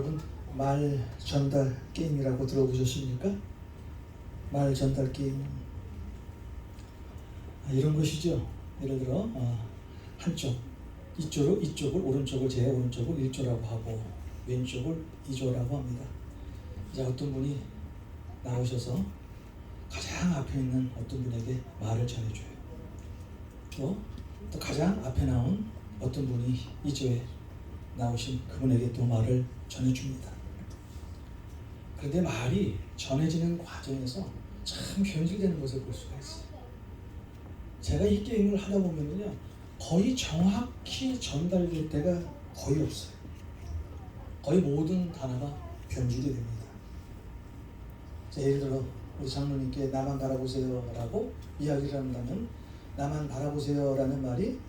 여러분 말 전달 게임이라고 들어보셨습니까? 말 전달 게임 이런 것이죠. 예를 들어 한쪽 이쪽을 오른쪽을 제 오른쪽을 1조라고 하고 왼쪽을 2조라고 합니다. 이제 어떤 분이 나오셔서 가장 앞에 있는 어떤 분에게 말을 전해줘요. 또 가장 앞에 나온 어떤 분이 2조에 나오신 그분에게 또 말을 전해줍니다. 그런데 말이 전해지는 과정에서 참 변질되는 것을 볼 수가 있어요. 제가 이 게임을 하다 보면요, 거의 정확히 전달될 때가 거의 없어요. 거의 모든 단어가 변질이 됩니다. 자, 예를 들어 우리 장로님께 나만 바라보세요 라고 이야기를 한다면 나만 바라보세요 라는 말이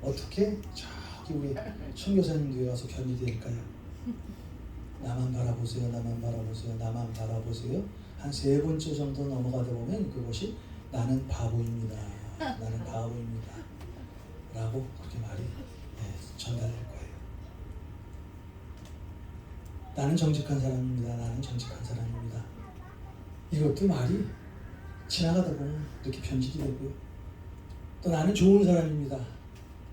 어떻게 저기 우리 선교사님 뒤에 가서 변질이 될까요? 나만 바라보세요, 나만 바라보세요, 나만 바라보세요. 한 3번째 정도 넘어가다 보면 그것이 나는 바보입니다, 나는 바보입니다 라고 그렇게 말이 전달될 거예요. 나는 정직한 사람입니다, 나는 정직한 사람입니다. 이것도 말이 지나가다 보면 이렇게 변질이 되고요. 또 나는 좋은 사람입니다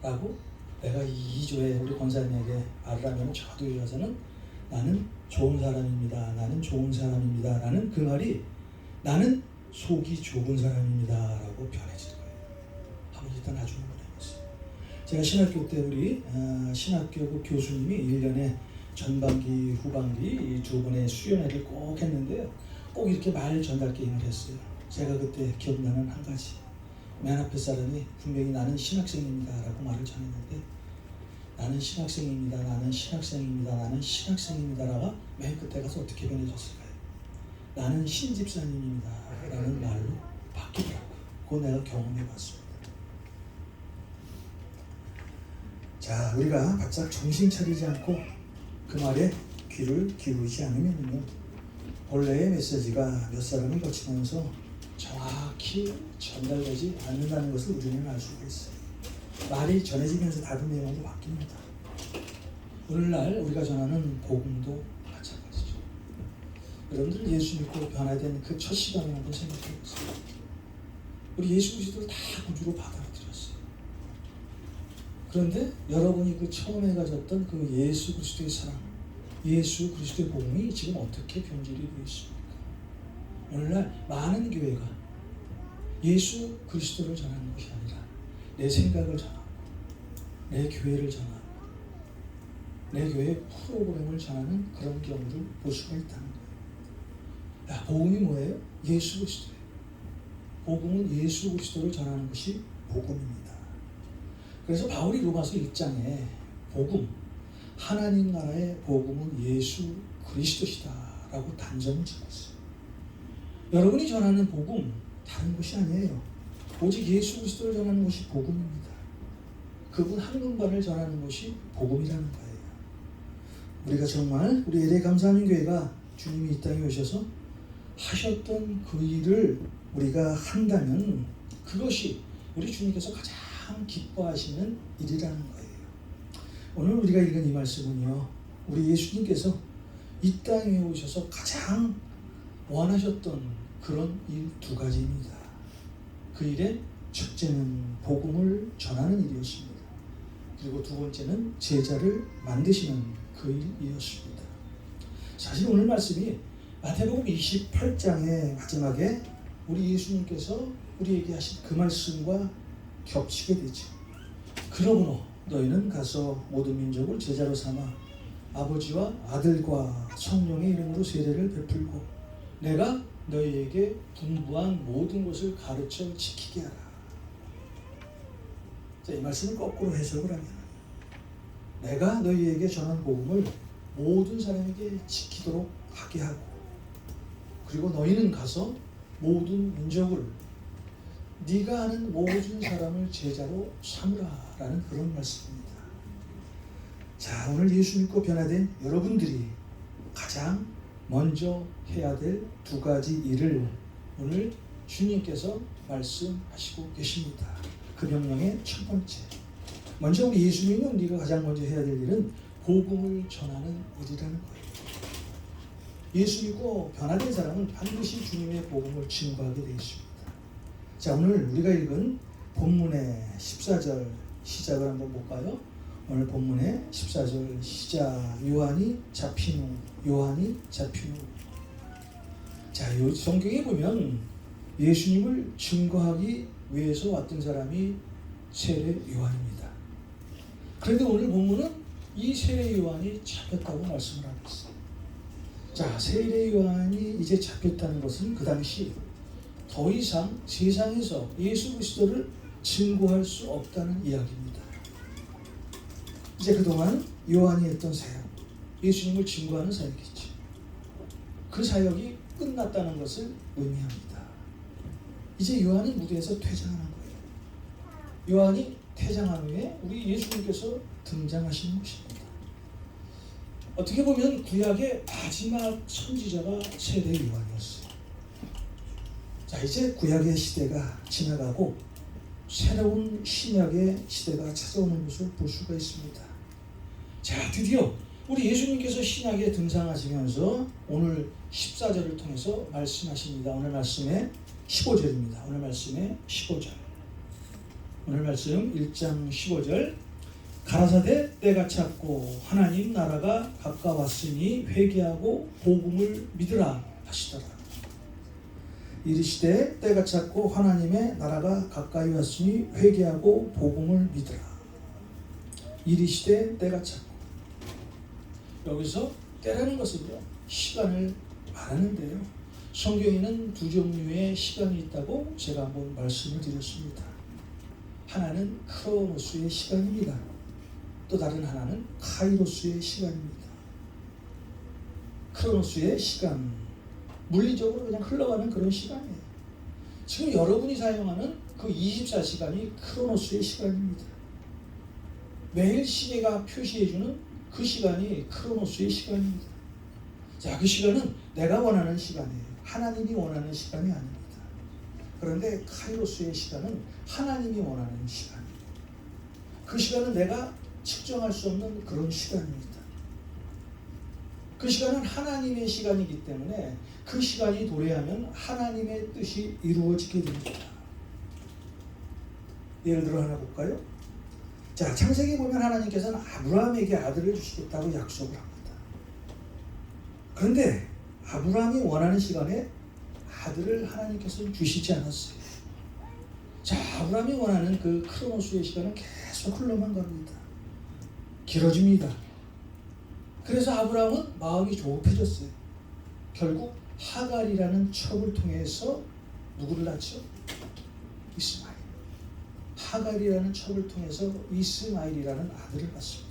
라고 내가 2조에 우리 권사님에게 말을 하면 저도 이어서는 나는 좋은 사람입니다, 나는 좋은 사람입니다 라는 그 말이 나는 속이 좁은 사람입니다 라고 변해질 거예요. 한번 일단 나중에 보내보세요. 제가 신학교 때 우리 신학교 그 교수님이 1년에 전반기 후반기 이 2번의 수련회를 꼭 했는데요, 꼭 이렇게 말 전달 게임을 했어요. 제가 그때 기억나는 한 가지, 맨 앞에 사람이 분명히 나는 신학생입니다 라고 말을 전했는데 나는 신학생입니다, 나는 신학생입니다, 나는 신학생입니다 라가 맨 끝에 가서 어떻게 변해졌을까요? 나는 신집사님입니다 라는 말로 바뀌더라고요. 그거 내가 경험해 봤습니다. 자, 우리가 바짝 정신 차리지 않고 그 말에 귀를 기울이지 않으면요, 본래의 메시지가 몇 사람을 거치면서 정확히 전달되지 않는다는 것을 우리는 알 수가 있어요. 말이 전해지면서 다른 내용도 바뀝니다. 오늘날 우리가 전하는 복음도 마찬가지죠. 여러분들 예수 믿고 변화된 그 첫 시간을 한번 생각해 보세요. 우리 예수 그리스도를 다 구주로 받아들였어요. 그런데 여러분이 그 처음에 가졌던 그 예수 그리스도의 사랑, 예수 그리스도의 복음이 지금 어떻게 변질이 되어 있습니까? 오늘날 많은 교회가 예수 그리스도를 전하는 것이 아니라 내 생각을 전하고 내 교회를 전하고 내 교회 프로그램을 전하는 그런 경우를 볼 수가 있다는 거예요. 야, 복음이 뭐예요? 예수 그리스도예요. 복음은 예수 그리스도를 전하는 것이 복음입니다. 그래서 바울이 로마서 1장에 복음, 하나님 나라의 복음은 예수 그리스도시다 라고 단정을 지었어요. 여러분이 전하는 복음 다른 것이 아니에요. 오직 예수 그리스도를 전하는 것이 복음입니다. 그분 한 분만을 전하는 것이 복음이라는 거예요. 우리가 정말 우리 LA 감사하는 교회가 주님이 이 땅에 오셔서 하셨던 그 일을 우리가 한다면 그것이 우리 주님께서 가장 기뻐하시는 일이라는 거예요. 오늘 우리가 읽은 이 말씀은요, 우리 예수님께서 이 땅에 오셔서 가장 원하셨던 그런 일 2가지입니다. 그 일의 첫째는 복음을 전하는 일이었습니다. 그리고 2번째는 제자를 만드시는 그 일이었습니다. 사실 오늘 말씀이 마태복음 28장의 마지막에 우리 예수님께서 우리에게 하신 그 말씀과 겹치게 되죠. 그러므로 너희는 가서 모든 민족을 제자로 삼아 아버지와 아들과 성령의 이름으로 세례를 베풀고 내가 너희에게 분부한 모든 것을 가르쳐 지키게 하라. 자, 이 말씀을 거꾸로 해석을 하면 내가 너희에게 전한 복음을 모든 사람에게 지키도록 하게 하고 그리고 너희는 가서 모든 민족을 네가 아는 모든 사람을 제자로 삼으라라는 그런 말씀입니다. 자, 오늘 예수 믿고 변화된 여러분들이 가장 먼저 해야 될 2가지 일을 오늘 주님께서 말씀하시고 계십니다. 그 명령의 첫 번째, 먼저 우리 예수 믿는 우리가 가장 먼저 해야 될 일은 복음을 전하는 일이라는 거예요. 예수 믿고 변화된 사람은 반드시 주님의 복음을 증거하게 되어 있습니다. 자, 오늘 우리가 읽은 본문의 14절 시작을 한번 볼까요? 오늘 본문의 14절 시작. 요한이 잡힌 후. 자, 이 성경에 보면 예수님을 증거하기 위해서 왔던 사람이 세례 요한입니다. 그런데 오늘 본문은 이 세례 요한이 잡혔다고 말씀을 하고 있어요. 자, 세례 요한이 이제 잡혔다는 것은 그 당시 더 이상 세상에서 예수 그리스도를 증거할 수 없다는 이야기입니다. 이제 그동안 요한이 했던 사역, 예수님을 증거하는 사역이죠. 그 사역이 끝났다는 것을 의미합니다. 이제 요한은 무대에서 퇴장하는 거예요. 요한이 퇴장한 후에 우리 예수님께서 등장하시는 것입니다. 어떻게 보면 구약의 마지막 선지자가 세례 요한이었어요. 자, 이제 구약의 시대가 지나가고 새로운 신약의 시대가 찾아오는 것을 볼 수가 있습니다. 자, 드디어 우리 예수님께서 신약에 등장하시면서 오늘 14절을 통해서 말씀하십니다. 오늘 말씀의 15절입니다. 오늘 말씀의 15절. 오늘 말씀 1장 15절. 가라사대 때가 찼고 하나님 나라가 가까웠으니 회개하고 복음을 믿으라 하시더라. 이르시되 때가 찼고 하나님의 나라가 가까이 왔으니 회개하고 복음을 믿으라. 이르시되 때가 찼고. 여기서 때라는 것은요, 시간을 말하는데요. 성경에는 두 종류의 시간이 있다고 제가 한번 말씀을 드렸습니다. 하나는 크로노스의 시간입니다. 또 다른 하나는 카이로스의 시간입니다. 크로노스의 시간, 물리적으로 그냥 흘러가는 그런 시간이에요. 지금 여러분이 사용하는 그 24시간이 크로노스의 시간입니다. 매일 시계가 표시해주는 그 시간이 크로노스의 시간입니다. 자, 그 시간은 내가 원하는 시간이에요. 하나님이 원하는 시간이 아닙니다. 그런데 카이로스의 시간은 하나님이 원하는 시간이에요. 그 시간은 내가 측정할 수 없는 그런 시간입니다. 그 시간은 하나님의 시간이기 때문에 그 시간이 도래하면 하나님의 뜻이 이루어지게 됩니다. 예를 들어 하나 볼까요? 자, 창세기 보면 하나님께서는 아브라함에게 아들을 주시겠다고 약속을 합니다. 그런데 아브라함이 원하는 시간에 아들을 하나님께서는 주시지 않았어요. 자, 아브라함이 원하는 그 크로노스의 시간은 계속 흘러만 갑니다. 길어집니다. 그래서 아브라함은 마음이 조급해졌어요. 결국 하갈이라는 첩을 통해서 누구를 낳죠? 이스마엘. 하갈이라는 첩을 통해서 이스마엘이라는 아들을 낳습니다.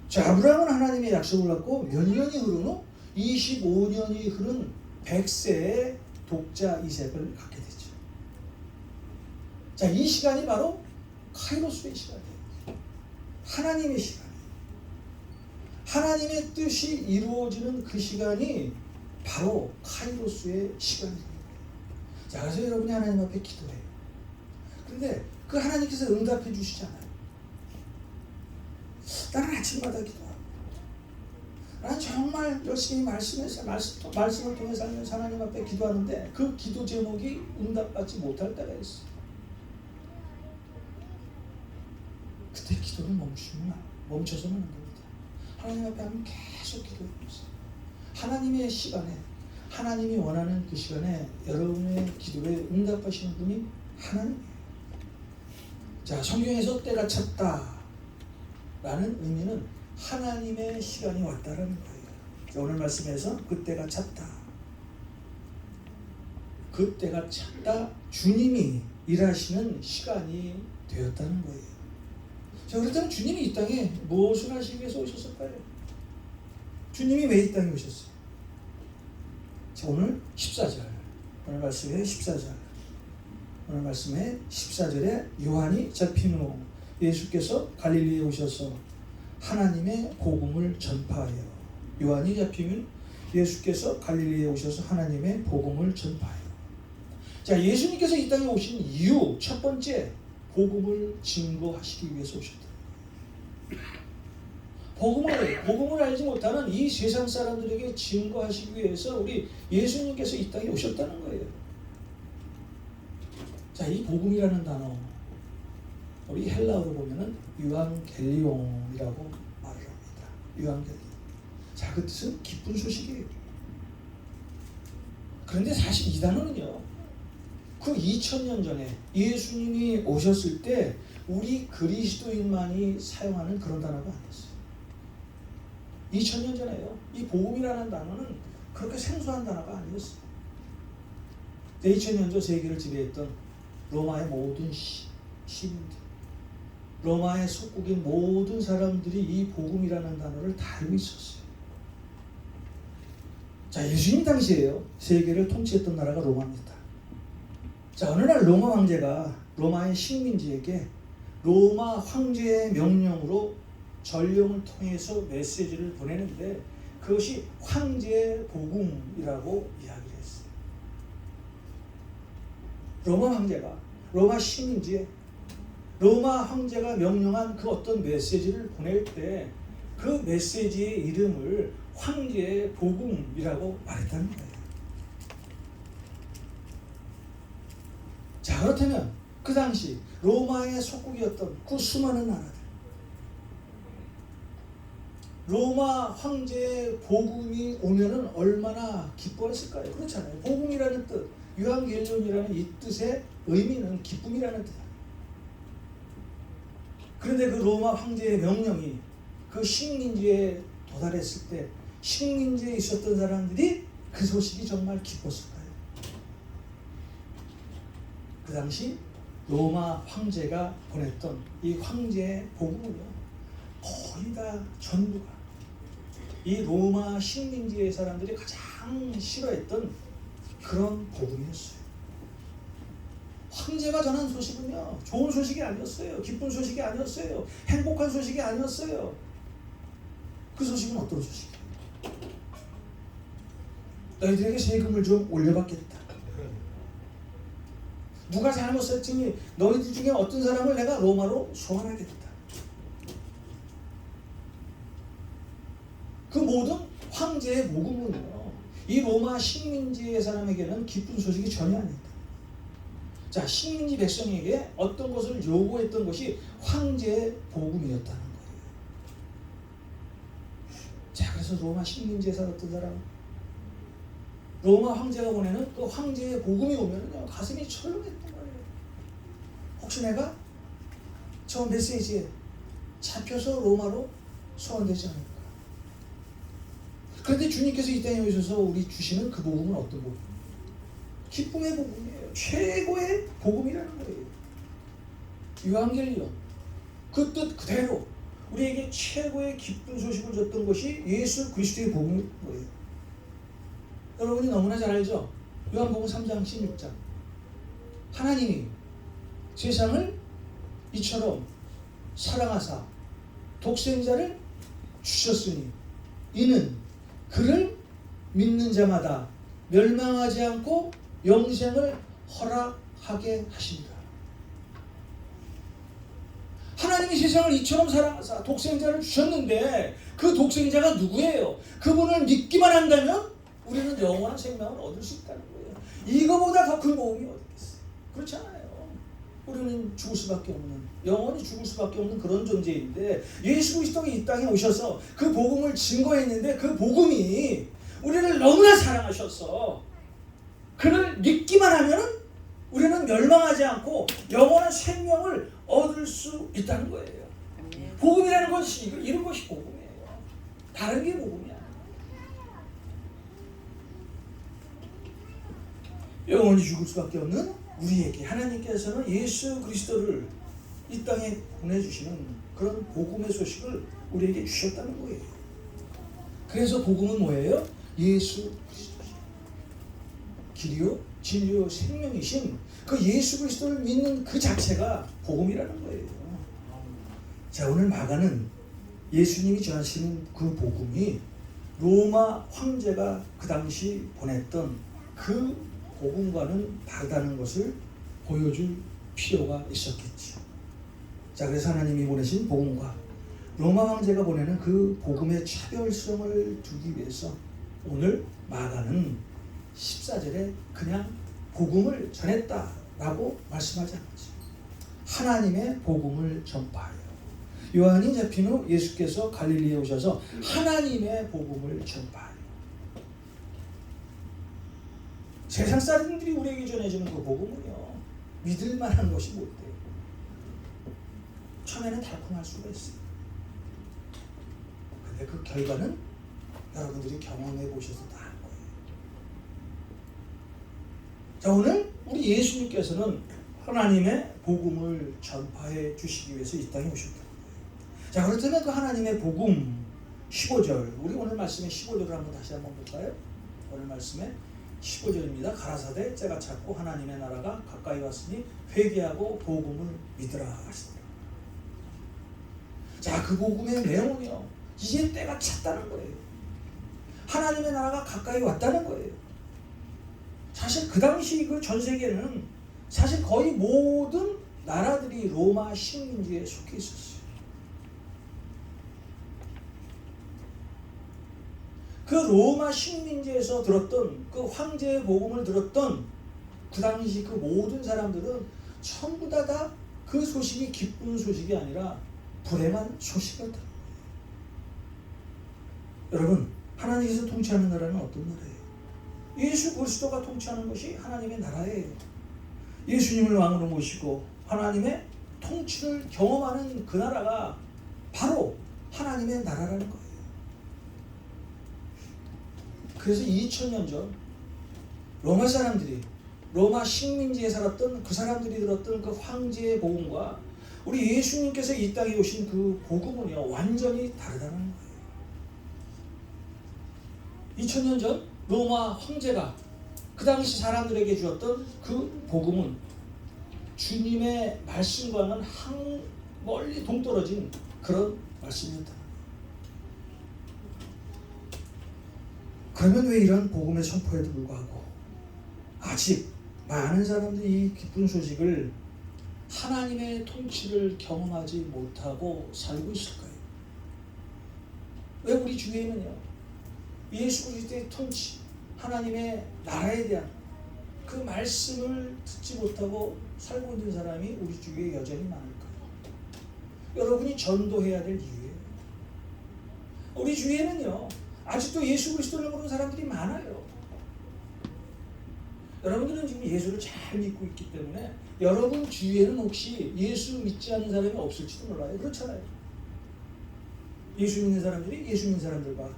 자, 아브라함은 하나님의 약속을 갖고 몇 년이 흐른 후 25년이 흐른 100세의 독자 이삭을 갖게 되죠. 자, 이 시간이 바로 카이로스의 시간이에요. 하나님의 시간이에요. 하나님의 뜻이 이루어지는 그 시간이 바로 카이로스의 시간이에요. 자, 그래서 여러분이 하나님 앞에 기도해요. 그런데 그 하나님께서 응답해 주시잖아요. 나는 아침마다 기도하고 나는 정말 열심히 말씀을 통해 살면서 하나님 앞에 기도하는데 그 기도 제목이 응답받지 못할 때가 있어요. 그때 기도를 멈춰서는 안 됩니다. 하나님 앞에 하면 계속 기도해보세요. 하나님의 시간에, 하나님이 원하는 그 시간에 여러분의 기도에 응답하시는 분이 하나님이에요. 자, 성경에서 때가 찼다 라는 의미는 하나님의 시간이 왔다라는 거예요. 자, 오늘 말씀에서 그때가 찼다. 그때가 찼다. 주님이 일하시는 시간이 되었다는 거예요. 자, 그렇다면 주님이 이 땅에 무엇을 하시기 위해서 오셨을까요? 주님이 왜 이 땅에 오셨어요? 자, 오늘 14절. 오늘 말씀의 14절. 오늘 말씀의 14절에 요한이 잡힌 후 예수께서 갈릴리에 오셔서 하나님의 복음을 전파하여. 요한이 잡히면 예수께서 갈릴리에 오셔서 하나님의 복음을 전파하여. 자, 예수님께서 이 땅에 오신 이유 첫 번째, 복음을 증거하시기 위해서 오셨다. 복음을 알지 못하는 이 세상 사람들에게 증거하시기 위해서 우리 예수님께서 이 땅에 오셨다는 거예요. 자, 이 복음이라는 단어 우리 헬라어로 보면은 유앙겔리온이라고 말을 합니다. 유앙겔리온. 자, 그 뜻은 기쁜 소식이에요. 그런데 사실 이 단어는요, 그 2000년 전에 예수님이 오셨을 때 우리 그리스도인만이 사용하는 그런 단어가 아니었어요. 2000년 전에요, 이 복음이라는 단어는 그렇게 생소한 단어가 아니었어요. 2000년 전 세계를 지배했던 로마의 모든 시민들, 로마의 속국인 모든 사람들이 이 복음이라는 단어를 다 알고 있었어요. 자, 예수님 당시에요, 세계를 통치했던 나라가 로마입니다. 자, 어느 날 로마 황제가 로마의 식민지에게 로마 황제의 명령으로 전령을 통해서 메시지를 보내는데 그것이 황제의 복음이라고 이야기를 했어요. 로마 황제가 로마 식민지에 로마 황제가 명령한 그 어떤 메시지를 보낼 때 그 메시지의 이름을 황제의 복음이라고 말했다는 거예요. 자, 그렇다면 그 당시 로마의 속국이었던 그 수많은 나라들, 로마 황제의 복음이 오면은 얼마나 기뻐했을까요? 그렇잖아요. 복음이라는 뜻, 유앙겔리온이라는 이 뜻의 의미는 기쁨이라는 뜻. 그런데 그 로마 황제의 명령이 그 식민지에 도달했을 때 식민지에 있었던 사람들이 그 소식이 정말 기뻤을까요? 그 당시 로마 황제가 보냈던 이 황제의 복음은요, 거의 다 전부가 이 로마 식민지의 사람들이 가장 싫어했던 그런 복음이었어요. 황제가 전한 소식은요, 좋은 소식이 아니었어요. 기쁜 소식이 아니었어요. 행복한 소식이 아니었어요. 그 소식은 어떤 소식이에요? 너희들에게 세금을 좀 올려받겠다. 누가 잘못했으니 너희들 중에 어떤 사람을 내가 로마로 소환하겠다. 그 모든 황제의 복음은요, 이 로마 식민지의 사람에게는 기쁜 소식이 전혀 아니다. 자, 식민지 백성에게 어떤 것을 요구했던 것이 황제의 복음이었다는 거예요. 자, 그래서 로마 식민지에 살았던 사람, 로마 황제가 보내는 그 황제의 복음이 오면은요, 가슴이 철렁했던 거예요. 혹시 내가 저 메시지에 잡혀서 로마로 소환되지 않을까? 그런데 주님께서 이 땅에 오셔서 우리 주시는 그 복음은 어떤 복음? 기쁨의 복음이에요. 최고의 복음이라는 거예요. 유앙겔리온, 그 뜻 그대로 우리에게 최고의 기쁜 소식을 줬던 것이 예수 그리스도의 복음인 거예요. 여러분이 너무나 잘 알죠? 요한복음 3장 16장, 하나님이 세상을 이처럼 사랑하사 독생자를 주셨으니 이는 그를 믿는 자마다 멸망하지 않고 영생을 허락하게 하십니다. 하나님이 세상을 이처럼 사랑하사 독생자를 주셨는데 그 독생자가 누구예요? 그분을 믿기만 한다면 우리는 영원한 생명을 얻을 수 있다는 거예요. 이거보다 더 큰 복음이 어디 있겠어요? 그렇지 않아요. 우리는 죽을 수밖에 없는, 영원히 죽을 수밖에 없는 그런 존재인데 예수 그리스도가 이 땅에 오셔서 그 복음을 증거했는데 그 복음이 우리를 너무나 사랑하셔서 그를 믿기만 하면 우리는 멸망하지 않고 영원한 생명을 얻을 수 있다는 거예요. 복음이라는 것이 이런 것이 복음이에요. 다른 게 복음이야. 영원히 죽을 수밖에 없는 우리에게 하나님께서는 예수 그리스도를 이 땅에 보내주시는 그런 복음의 소식을 우리에게 주셨다는 거예요. 그래서 복음은 뭐예요? 예수 그리스도, 길이요 진리요 생명이신 그 예수 그리스도를 믿는 그 자체가 복음이라는 거예요. 자, 오늘 마가는 예수님이 전하시는 그 복음이 로마 황제가 그 당시 보냈던 그 복음과는 다르다는 것을 보여줄 필요가 있었겠죠. 자, 그래서 하나님이 보내신 복음과 로마 황제가 보내는 그 복음의 차별성을 두기 위해서 오늘 마가는 14절에 그냥 복음을 전했다라고 말씀하지 않았죠. 하나님의 복음을 전파하여. 요한이 잡힌 후 예수께서 갈릴리에 오셔서 하나님의 복음을 전파하여. 세상 사람들이 우리에게 전해주는 그 복음은요, 믿을 만한 것이 못 돼요. 처음에는 달콤할 수가 있어요. 근데 그 결과는 여러분들이 경험해 보셔서 다 한 거예요. 자, 오늘 우리 예수님께서는 하나님의 복음을 전파해 주시기 위해서 이 땅에 오셨다. 자, 그렇다면 그 하나님의 복음 15절, 우리 오늘 말씀의 15절을 다시 한번 볼까요? 오늘 말씀에 15절입니다. 가라사대 때가 찼고 하나님의 나라가 가까이 왔으니 회개하고 복음을 믿으라 하시더라. 자, 그 복음의 내용은요, 이제 때가 찼다는 거예요. 하나님의 나라가 가까이 왔다는 거예요. 사실 그 당시 그 전 세계는 사실 거의 모든 나라들이 로마 식민지에 속해 있었어요. 그 로마 식민지에서 들었던 그 황제의 복음을 들었던 그 당시 그 모든 사람들은 전부 다 그 소식이 기쁜 소식이 아니라 불행한 소식이었다. 여러분, 하나님께서 통치하는 나라는 어떤 나라예요? 예수 그리스도가 통치하는 것이 하나님의 나라예요. 예수님을 왕으로 모시고 하나님의 통치를 경험하는 그 나라가 바로 하나님의 나라라는 거예요. 그래서 2000년 전 로마 사람들이, 로마 식민지에 살았던 그 사람들이 들었던 그 황제의 복음과 우리 예수님께서 이 땅에 오신 그 복음은요, 완전히 다르다는 거예요. 2000년 전 로마 황제가 그 당시 사람들에게 주었던 그 복음은 주님의 말씀과는 멀리 동떨어진 그런 말씀이었다. 그러면 왜 이런 복음의 선포에도 불구하고 아직 많은 사람들이 이 기쁜 소식을, 하나님의 통치를 경험하지 못하고 살고 있을까요? 왜 우리 주위에는요, 예수 그리스도의 통치, 하나님의 나라에 대한 그 말씀을 듣지 못하고 살고 있는 사람이 우리 주위에 여전히 많을까요? 여러분이 전도해야 될 이유예요. 우리 주위에는요, 아직도 예수 그리스도를 모르는 사람들이 많아요. 여러분들은 지금 예수를 잘 믿고 있기 때문에 여러분 주위에는 혹시 예수 믿지 않는 사람이 없을지도 몰라요. 그렇잖아요. 예수 믿는 사람들이 예수 믿는 사람들과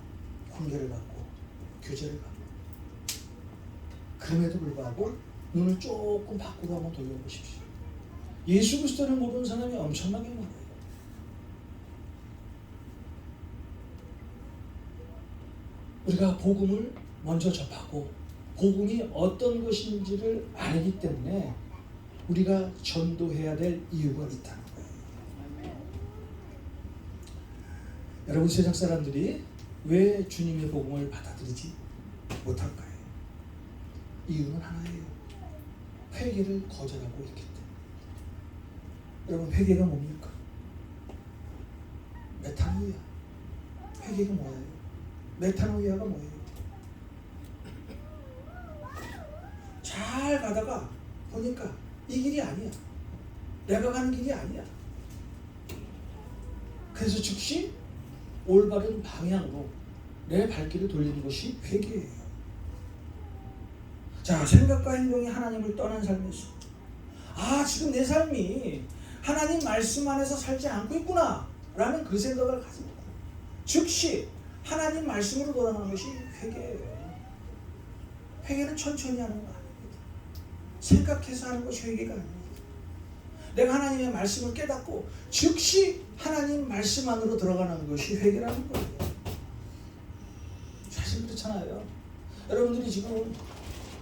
관계를 갖고 교제를 갖고, 그럼에도 불구하고 눈을 조금 밖으로 한번 돌려보십시오. 예수 그리스도를 모르는 사람이 엄청나게 많아요. 우리가 복음을 먼저 접하고 복음이 어떤 것인지를 알기 때문에 우리가 전도해야 될 이유가 있다는 거예요. 여러분, 세상 사람들이 왜 주님의 복음을 받아들이지 못할까요? 이유는 하나예요. 회개를 거절하고 있기 때문에. 여러분, 회개가 뭡니까? 메타노이아. 회개가 뭐예요? 메타노이아가 뭐예요? 잘 가다가 보니까 이 길이 아니야. 내가 가는 길이 아니야. 그래서 즉시 올바른 방향으로 내 발길을 돌리는 것이 회개예요. 자, 생각과 행동이 하나님을 떠난 삶에서, 지금 내 삶이 하나님 말씀 안에서 살지 않고 있구나 라는 그 생각을 가지고 즉시 하나님 말씀으로 돌아가는 것이 회개예요. 회개는 천천히 하는 거 아닙니다. 생각해서 하는 것이 회개가 아닙니다. 내가 하나님의 말씀을 깨닫고 즉시 하나님 말씀 안으로 들어가는 것이 회개라는 거예요. 사실 그렇잖아요. 여러분들이 지금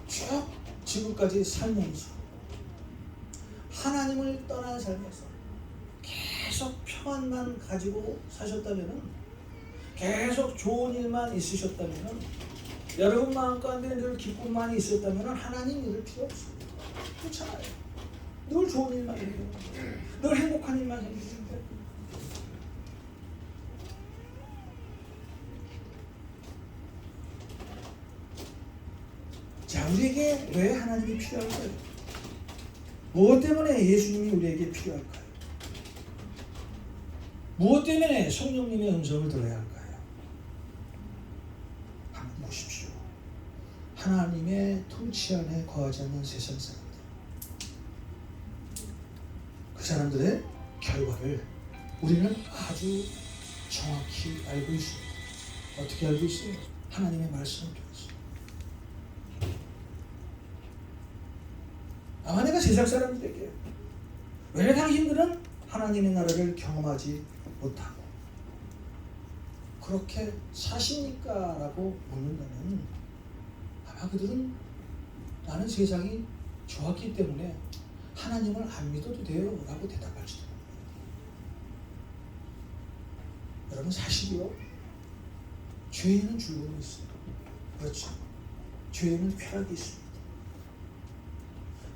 쭉 지금까지 살면서 하나님을 떠난 삶에서 계속 평안만 가지고 사셨다면은, 계속 좋은 일만 있으셨다면은, 여러분 마음 가운데 늘 기쁨만이 있었다면은 하나님 믿을 필요 없어요. 그렇잖아요. 늘 좋은 일만 생기는데, 늘 행복한 일만 생기는데, 자, 우리에게 왜 하나님이 필요할까요? 무엇 때문에 예수님이 우리에게 필요할까요? 무엇 때문에 성령님의 음성을 들어야 할까요? 한번 보십시오. 하나님의 통치 안에 거하지 않는 세상 사람들, 그 사람들의 결과를 우리는 아주 정확히 알고 있습니다. 어떻게 알고 있어요? 하나님의 말씀을 통해서. 아마 내가 세상 사람들에게 왜 당신들은 하나님의 나라를 경험하지 못하고 그렇게 사십니까? 라고 묻는다면 아마 그들은 나는 세상이 좋았기 때문에 하나님을 안 믿어도 돼요 라고 대답할지도 모릅니다. 여러분, 사실이요, 죄에는 즐거움이 있어요. 그렇죠. 죄에는 쾌락이 있습니다.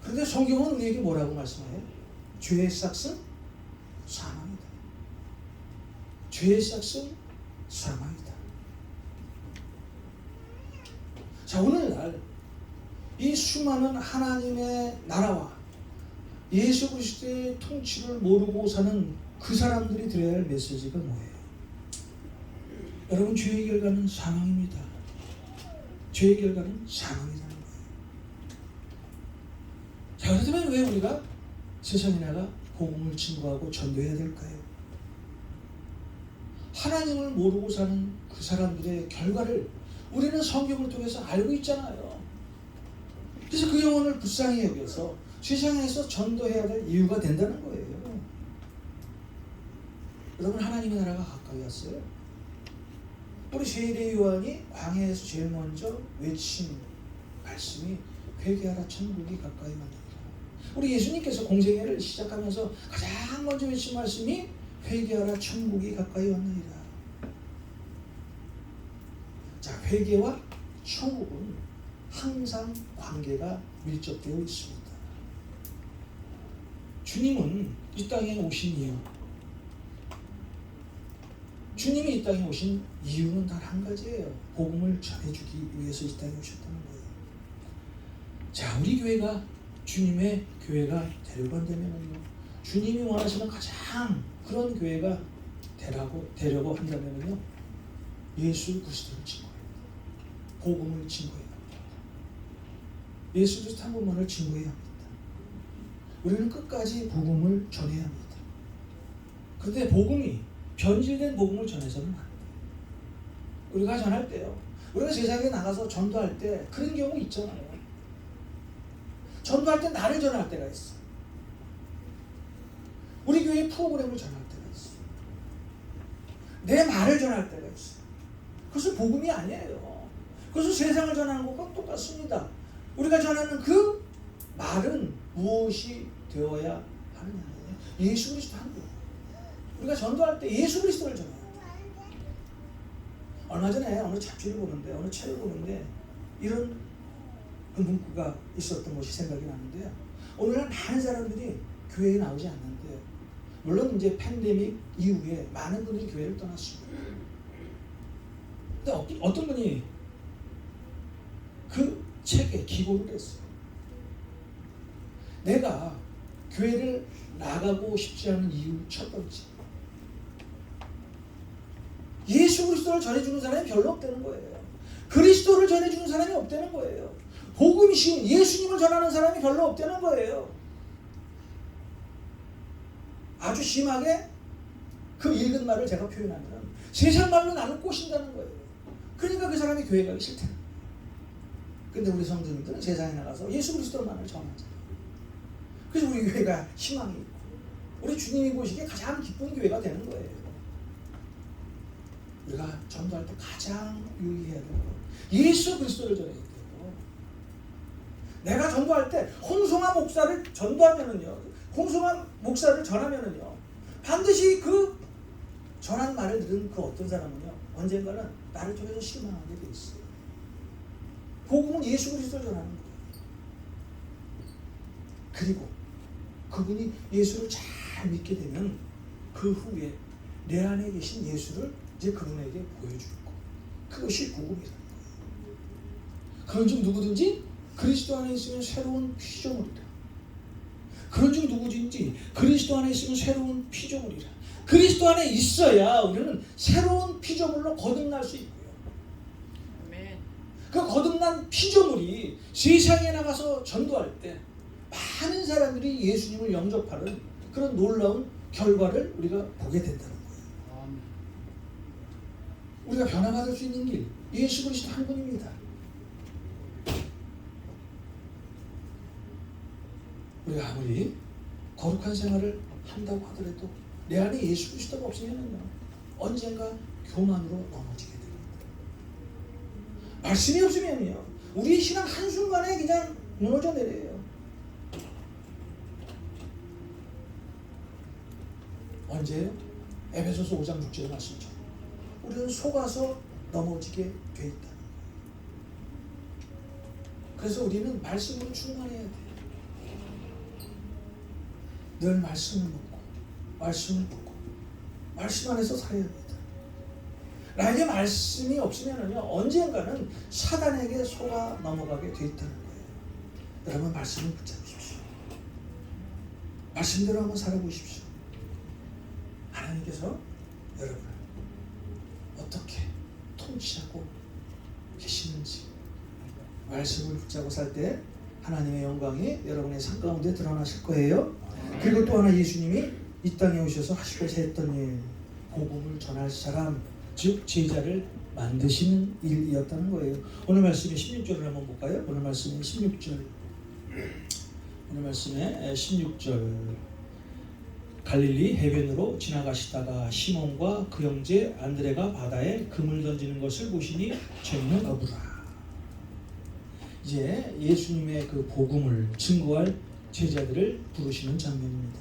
그런데 성경은 우리에게 뭐라고 말씀해요? 죄의 싹은 사망이다. 죄의 싹은 사망이다. 자, 오늘날 이 수많은 하나님의 나라와 예수 그리스도의 통치를 모르고 사는 그 사람들이 들어야 할 메시지가 뭐예요? 여러분, 죄의 결과는 사망입니다. 죄의 결과는 사망이라는 거예요. 자, 그렇다면 왜 우리가 세상에 나가 복음을 증거하고 전도해야 될까요? 하나님을 모르고 사는 그 사람들의 결과를 우리는 성경을 통해서 알고 있잖아요. 그래서 그 영혼을 불쌍히 여겨서 세상에서 전도해야 될 이유가 된다는 거예요. 여러분, 하나님의 나라가 가까이 왔어요. 우리 세례 요한이 광야에서 제일 먼저 외친 말씀이 회개하라, 천국이 가까이 왔느니라. 우리 예수님께서 공생애를 시작하면서 가장 먼저 외친 말씀이 회개하라, 천국이 가까이 왔느니라. 자, 회개와 천국은 항상 관계가 밀접되어 있습니다. 주님은 이 땅에 오신 이유, 주님이 이 땅에 오신 이유는 단 한 가지예요. 복음을 전해주기 위해서 이 땅에 오셨다는 거예요. 자, 우리 교회가 주님의 교회가 되려고 한다면요, 주님이 원하시는 가장 그런 교회가 되려고 한다면요, 예수 그리스도를 증거해야 합니다. 복음을 증거해야 합니다. 예수 그리스도 한 분만을 증거해야 합니다. 우리는 끝까지 복음을 전해야 합니다. 그런데 복음이 변질된 복음을 전해서는 안 돼요. 우리가 전할 때요, 우리가 세상에 나가서 전도할 때 그런 경우 있잖아요. 전도할 때 나를 전할 때가 있어. 우리 교회 프로그램을 전할 때가 있어. 내 말을 전할 때가 있어. 그것은 복음이 아니에요. 그것은 세상을 전하는 것과 똑같습니다. 우리가 전하는 그 말은 무엇이 되어야 하느냐? 예수 그리스도 한 분. 우리가 전도할 때 예수 그리스도를 전해요. 얼마 전에 어느 잡지를 보는데, 어느 책을 보는데 이런 그 문구가 있었던 것이 생각이 나는데요. 오늘날 많은 사람들이 교회에 나오지 않는데, 물론 이제 팬데믹 이후에 많은 분들이 교회를 떠났습니다. 근데 어떤 분이 그 책에 기고를 했어요. 내가 교회를 나가고 싶지 않은 이유 첫 번째, 예수 그리스도를 전해주는 사람이 별로 없다는 거예요. 그리스도를 전해주는 사람이 없다는 거예요. 복음이 쉬운 예수님을 전하는 사람이 별로 없다는 거예요. 아주 심하게 그 읽은 말을 제가 표현하면 세상 말로 나를 꼬신다는 거예요. 그러니까 그 사람이 교회 가기 싫다는 거예요. 근데 우리 성도님들은 세상에 나가서 예수 그리스도만을 전하잖아요. 그래서 우리 교회가 희망이 있고 우리 주님이 보시기에 가장 기쁜 교회가 되는 거예요. 우리가 전도할 때 가장 유의해야 되는 거, 예수 그리스도를 전해야 돼요. 내가 전도할 때 홍성화 목사를 전도하면은요, 홍성화 목사를 전하면은요, 반드시 그 전한 말을 들은 그 어떤 사람은요, 언젠가는 나를 통해서 실망하게 돼 있어요. 복음은 예수 그리스도를 전하는 거예요. 그리고 그분이 예수를 잘 믿게 되면 그 후에 내 안에 계신 예수를 이제 그분에게 보여줄 거. 그것이 복음이라는 거예요. 그건 좀 누구든지 그리스도 안에 있으면 새로운 피조물이라. 그런 중 누구든지 그리스도 안에 있으면 새로운 피조물이라. 그리스도 안에 있어야 우리는 새로운 피조물로 거듭날 수 있고요. 그 거듭난 피조물이 세상에 나가서 전도할 때 많은 사람들이 예수님을 영접하는 그런 놀라운 결과를 우리가 보게 된다는 거예요. 우리가 변화받을 수 있는 길, 예수 그리스도 한 분입니다. 우리가 아무리 거룩한 생활을 한다고 하더라도 내 안에 예수 그리스도가 없으면 언젠가 교만으로 넘어지게 됩니다. 말씀이 없으면요, 우리의 신앙 한순간에 그냥 무너져 내려요. 언제요? 에베소서 5장 6절의 말씀이죠. 우리는 속아서 넘어지게 돼 있다. 그래서 우리는 말씀으로 충만해야 돼요. 늘 말씀을 먹고 말씀을 듣고 말씀 안에서 살아야 합니다. 나에게 말씀이 없으면요, 언젠가는 사단에게 속아 넘어가게 돼 있다는 거예요. 여러분, 말씀을 붙잡으십시오. 말씀대로 한번 살아보십시오. 하나님께서 여러분을 어떻게 통치하고 계시는지, 말씀을 붙잡고 살 때 하나님의 영광이 여러분의 삶 가운데 드러나실 거예요. 그리고 또 하나, 예수님이 이 땅에 오셔서 하시고자 했던 일, 복음을 전할 사람, 즉 제자를 만드시는 일이었다는 거예요. 오늘 말씀의 16절을 한번 볼까요? 오늘 말씀의 16절. 오늘 말씀의 16절. 갈릴리 해변으로 지나가시다가 시몬과 그 형제 안드레가 바다에 금을 던지는 것을 보시니 죄는 어부라. 이제 예수님의 그 복음을 증거할 제자들을 부르시는 장면입니다.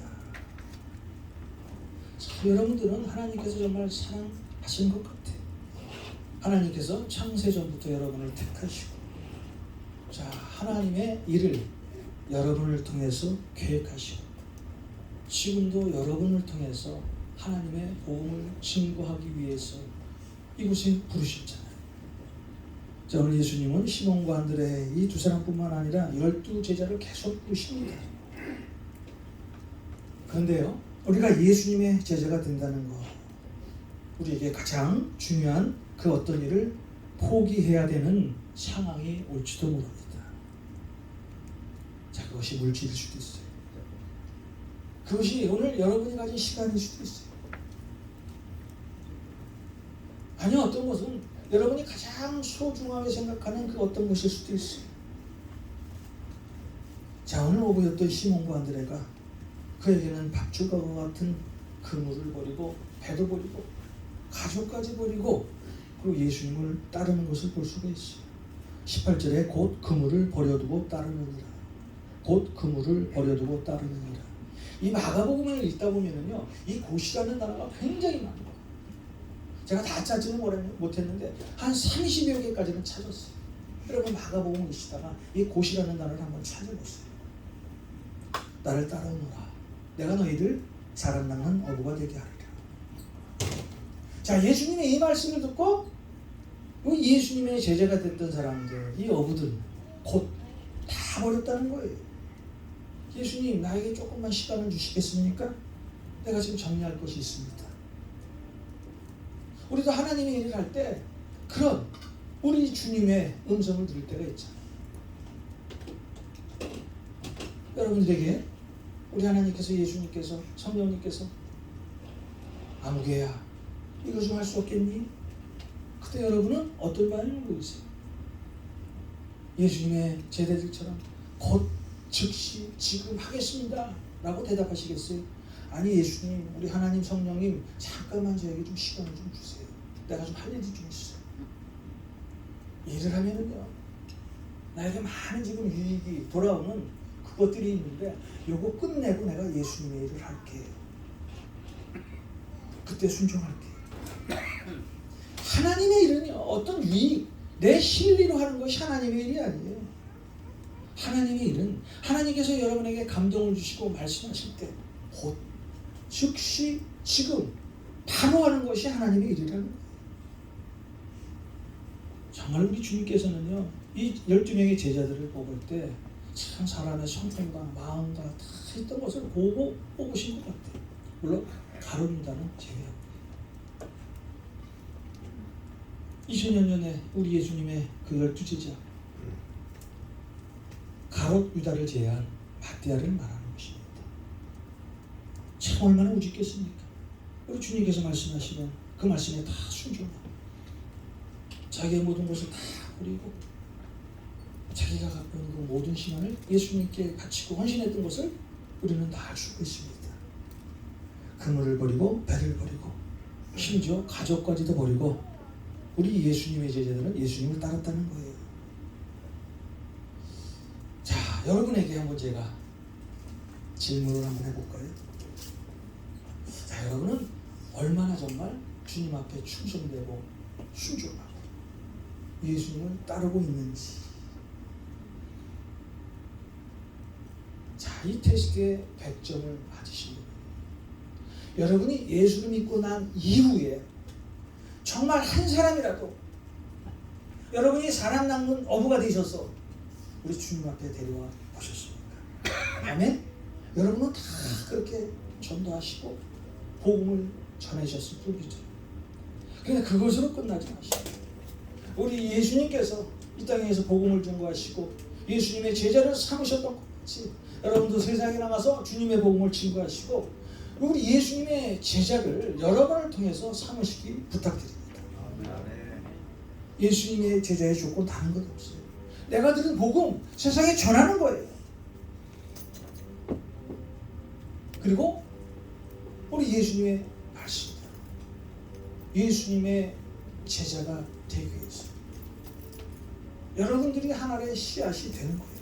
자, 여러분들은 하나님께서 정말 사랑하시는 것 같아요. 하나님께서 창세전부터 여러분을 택하시고, 자, 하나님의 일을 여러분을 통해서 계획하시고, 지금도 여러분을 통해서 하나님의 복음을 증거하기 위해서 이곳에 부르셨잖아요. 자, 오늘 예수님은 시몬과 안드레 이 두 사람뿐만 아니라 12제자를 계속 부르십니다. 그런데요, 우리가 예수님의 제자가 된다는 것, 우리에게 가장 중요한 그 어떤 일을 포기해야 되는 상황이 올지도 모릅니다. 자, 그것이 물질일 수도 있어요. 그것이 오늘 여러분이 가진 시간일 수도 있어요. 아니요, 어떤 것은 여러분이 가장 소중하게 생각하는 그 어떤 것일 수도 있어요. 자, 오늘 오고였던 시몬과 안드레가 그에게는 밥줄과 같은 그물을 버리고 배도 버리고 가족까지 버리고 그리고 예수님을 따르는 것을 볼 수가 있어요. 18절에 곧 그물을 버려두고 따르느니라. 곧 그물을 버려두고 따르느니라. 이 마가복음을 읽다 보면은요, 이 곧이라는 단어가 굉장히 많아요. 제가 다 찾지는 못했는데 한 30여 개까지는 찾았어요. 여러분, 마가복음을 읽다가 이 곧이라는 단어를 한번 찾아보세요. 나를 따라오너라. 내가 너희들 사람 낳는 어부가 되게 하리라. 자, 예수님의 이 말씀을 듣고 예수님의 제자가 됐던 사람들, 이 어부들 곧 다 버렸다는 거예요. 예수님, 나에게 조금만 시간을 주시겠습니까? 내가 지금 정리할 것이 있습니다. 우리도 하나님의 일을 할 때 그런 우리 주님의 음성을 들을 때가 있잖아요. 여러분들에게 우리 하나님께서, 예수님께서, 성령님께서 아무개야 이거 좀 할 수 없겠니? 그때 여러분은 어떤 반응을 보이세요? 예수님의 제자들처럼 곧 즉시 지금 하겠습니다 라고 대답하시겠어요? 아니, 예수님, 우리 하나님 성령님, 잠깐만 저에게 좀 시간을 좀 주세요. 내가 좀 할 일이 좀 있어요. 일을 하면은요, 나에게 많은 지금 유익이 돌아오는 그것들이 있는데 요거 끝내고 내가 예수님의 일을 할게요. 그때 순종할게요. 하나님의 일은요, 어떤 유익, 내 실리로 하는 것이 하나님의 일이 아니에요. 하나님의 일은 하나님께서 여러분에게 감동을 주시고 말씀하실 때 곧, 즉시, 지금 바로 하는 것이 하나님의 일이라는 거예요. 정말 우리 주님께서는요, 이 12명의 제자들을 뽑을 때 참 사람의 성품과 마음과 다 있던 것을 보고 뽑으신 것 같아요. 물론 가룟 유다는 제외하고. 2000년 전에 우리 예수님의 그 12제자 가룟 유다를 제외한 마띠아를 말하는 것입니다. 참 얼마나 우직겠습니까? 우리 주님께서 말씀하시면 그 말씀에 다 순종하고 자기의 모든 것을 다 버리고 자기가 갖고 있는 그 모든 시간을 예수님께 바치고 헌신했던 것을 우리는 다 알 수가 있습니다. 그물을 버리고 배를 버리고 심지어 가족까지도 버리고 우리 예수님의 제자들은 예수님을 따랐다는 거예요. 자, 여러분에게 한번 제가 질문을 한번 해볼까요? 자, 여러분은 얼마나 정말 주님 앞에 충성되고 순종하고 예수님을 따르고 있는지. 자, 이 테스트에 100점을 받으시면 여러분이 예수를 믿고 난 이후에 정말 한 사람이라도 여러분이 사람 낚는 어부가 되셔서 우리 주님 앞에 데려와 보셨습니까? 아멘? 여러분은 다 그렇게 전도하시고 복음을 전하셨을 뿐이죠. 그러니까 그것으로 끝나지 마시고 우리 예수님께서 이 땅에서 복음을 전거하시고 예수님의 제자를 삼으셨던 것 같이 여러분도 세상에 나가서 주님의 복음을 증거하시고 우리 예수님의 제자를 여러분을 통해서 삼으시기 부탁드립니다. 예수님의 제자의 조건 다른 것 없어요. 내가 들은 복음 세상에 전하는 거예요. 그리고 우리 예수님의 말씀대로 예수님의 제자가 되기 위해서 여러분들이 하나의 씨앗이 되는 거예요.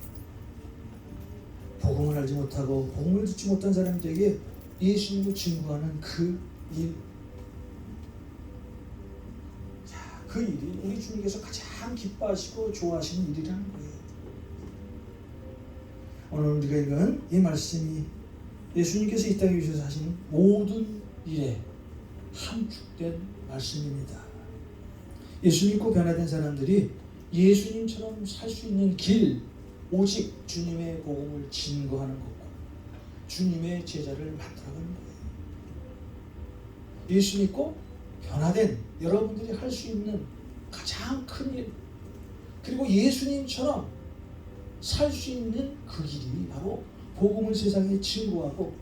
복음을 알지 못하고 복음을 듣지 못한 사람들에게 예수님을 증거하는 그 일. 자, 그 일이 우리 주님께서 가장 기뻐하시고 좋아하시는 일이라는 거예요. 오늘 우리가 읽은 이 말씀이 예수님께서 이 땅에 오셔서 하시는 모든 일에 함축된 말씀입니다. 예수 믿고 변화된 사람들이 예수님처럼 살 수 있는 길, 오직 주님의 복음을 증거하는 것과 주님의 제자를 만들어가는 거예요. 예수 믿고 변화된 여러분들이 할 수 있는 가장 큰 일, 그리고 예수님처럼 살 수 있는 그 길이 바로 복음을 세상에 증거하고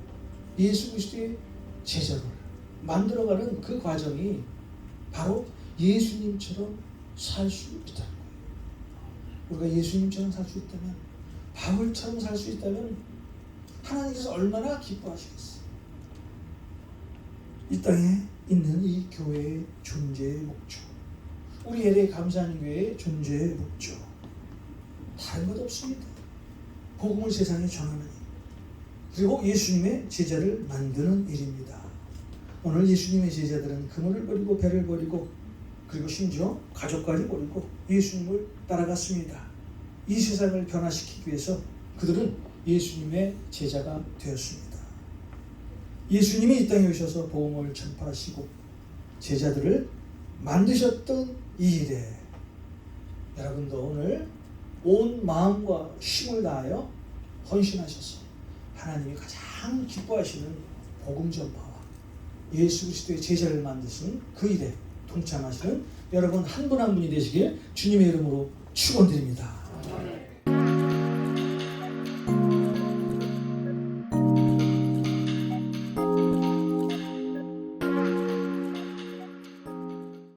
예수 그리스도의 제자를 만들어가는 그 과정이 바로 예수님처럼 살 수 있다는 거예요. 우리가 예수님처럼 살 수 있다면, 바울처럼 살 수 있다면 하나님께서 얼마나 기뻐하시겠어요. 이 땅에 있는 이 교회의 존재의 목적, 우리 LA 감사하는 교회의 존재의 목적, 다른 것 없습니다. 복음을 세상에 전하는 일, 그리고 예수님의 제자를 만드는 일입니다. 오늘 예수님의 제자들은 그물을 버리고 배를 버리고 그리고 심지어 가족까지 버리고 예수님을 따라갔습니다. 이 세상을 변화시키기 위해서 그들은 예수님의 제자가 되었습니다. 예수님이 이 땅에 오셔서 복음을 전파하시고 제자들을 만드셨던 이 일에 여러분도 오늘 온 마음과 힘을 다하여 헌신하셔서 하나님이 가장 기뻐하시는 복음 전파와 예수 그리스도의 제자를 만드신 그 일에 동참하시는 여러분 한 분 한 분이 되시길 주님의 이름으로 축원드립니다.